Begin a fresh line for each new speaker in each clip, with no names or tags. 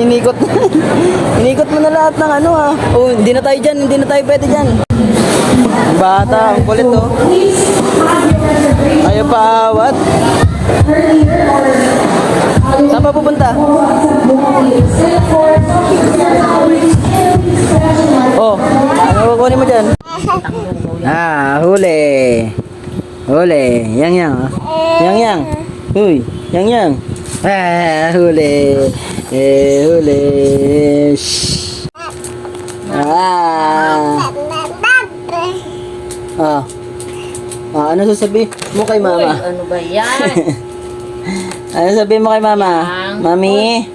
inikot. Inikot mo na lahat ng ano ah. Oh, hindi na tayo dyan, hindi na tayo pwede dyan. Bata, ang kulit oh. Ayaw pa awat. Saan pa pupunta? Oh, ano kukunin mo dyan? Ah, huli. Huli. Yang. Yang. Huy, yang. Ah, huli. Huli. Shhh. Ah. Ano sasabihin mo kay mama?
Uy, ano ba yan?
Ano sasabihin mo kay mama? Mami?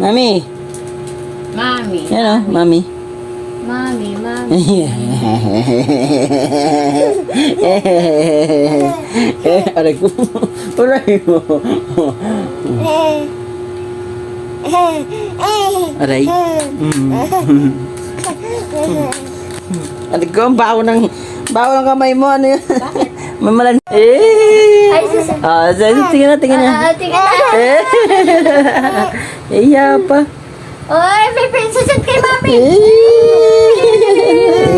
Mami?
Mami.
Yan o, mami.
Mami.
Aray ko. Aray mo. Aray. Aray ko, ang baho ng kamay mo. Ano yun? Mamalan.
Ay,
Tingnan na.
tingnan na.
Iya pa.
Oy, may princess kay mami.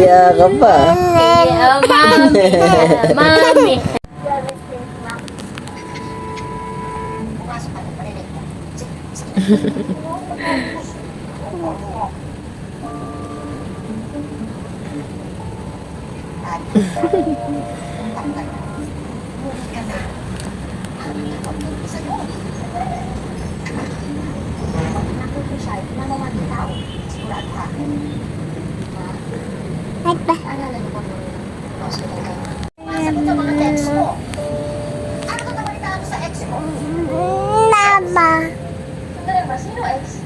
Iya ka pa.
Mami.
Mama. Sandali ba? Sino ex?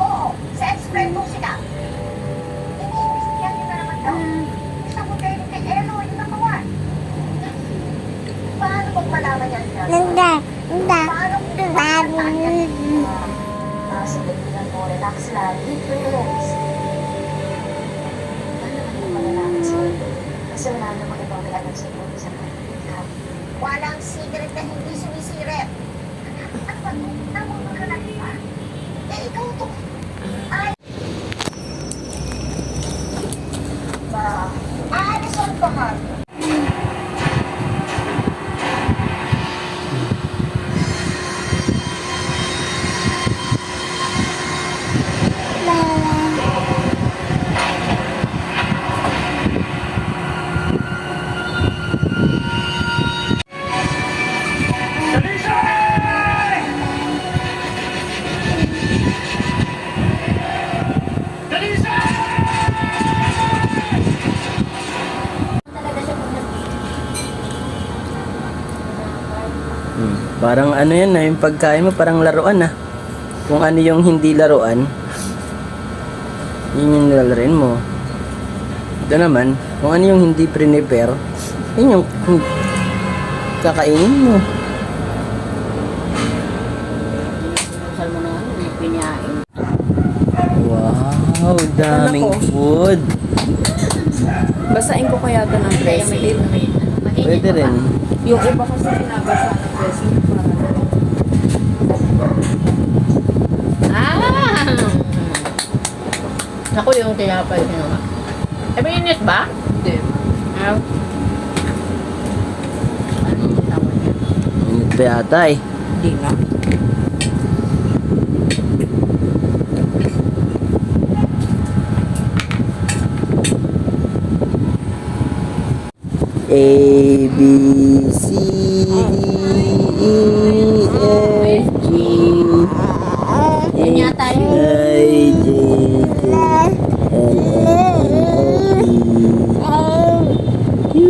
Oo, sa ex-friend mo sila. Yan yun na naman daw. Gusto mo kayo kay Elo, yun ang kawan. Paano pag malaman yan sila? Paano kung malaman yan? Sabihin mo, relax lang. Need relax. Paano naman yung malalaman sa'yo? Kasi wala namang ibang may alam sa'yo sa kanila. Walang secret na hindi sumisirit. Ano ba? Namulog ka na iba? Eh, ikaw to. Ay! Alison Bahar.
Parang ano yan na yung pagkain mo, parang laruan ah. Kung ano yung hindi laruan, yun yung nilalarin mo. Ito naman, kung ano yung hindi prepare, yun yung kakainin mo.
Saan mo na ano, may pinyain.
Wow, daming food.
Basain ko kaya ito ng dressing.
Pwede rin.
Yung iba kasi pinabasa ng dressing para
Naku, yung tinapay kinuha. Eh, mainit ba?
hindi.
Ano? Ano yung tawag niya?
Init pa yata eh.
Hindi na.
A, B, C, D, E, F, G,
Yun yata
H,
yun.
I, J, K, L, M, N, O, P, Q,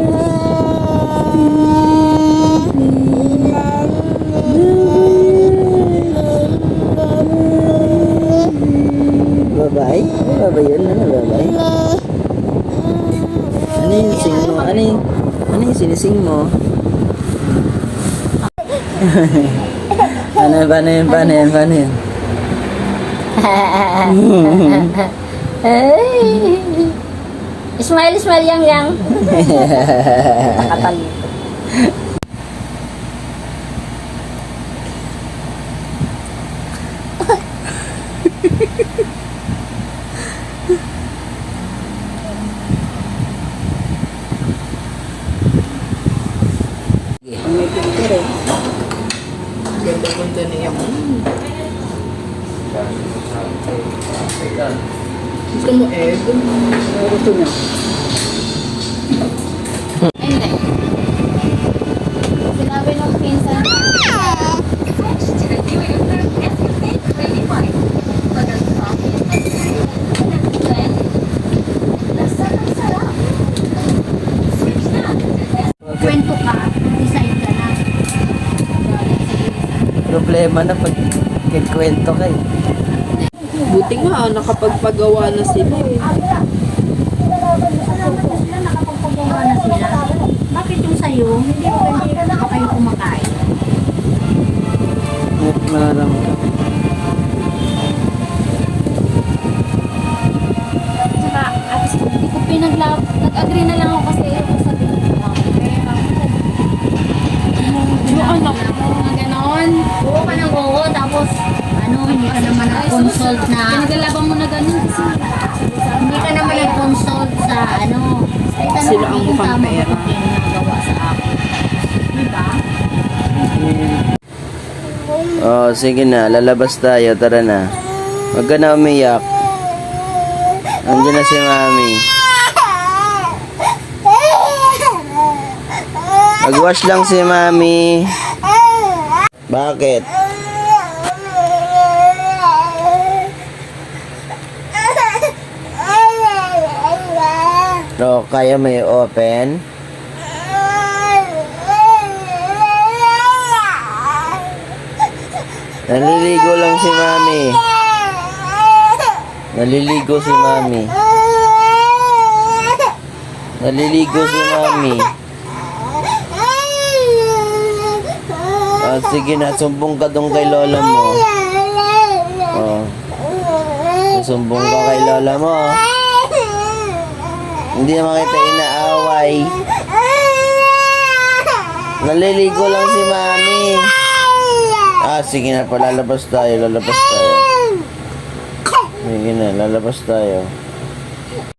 R, S, T, U, V, Bye-bye. Bye-bye yun. Ano bye-bye? Ano yung sing mo? Ano yung sinising mo? Paano yun?
Smile, yang.
Nakatalito. Ang may picture eh. Ganda-ganda niya. Gusto mo egg? Gusto niya.
Hindi. Sinabi nung pinsan kwento ka, decide ka na.
Problema na pag nagkwento ka eh.
Buti nga, nakapagpagawa na sila eh.
Nakapagpagawa na sila. Bakit yung sa'yo, hindi pa kayo kumakain?
Nararamdaman.
Tsaka, at hindi ko nag-agree na lang ako kasi sabi ko, yung anak mo, mga ganon. Oo ka ng oo, tapos ano, hindi ka naman nag-consult na. Pinaglalaban mo na ganon kasi hindi ka naman nag-consult sa ano.
Sila ang mukhang pera.
Nagawa sa akin. Diba?
Oh, sige na, lalabas tayo, tara na. Huwag ka na umiyak. Andiyan na si Mami. Mag-wash lang si Mami. Bakit? No, kaya may open? Naliligo lang si Mami. Naliligo si Mami. Naliligo si Mami. Ah, sige na, sumbong ka dong kay lola mo. Oh. Sumbong ka kay lola mo. Hindi naman kita inaaway. Naliligo lang si Mami. Ah, sige na, lalabas tayo. Sige na, lalabas tayo.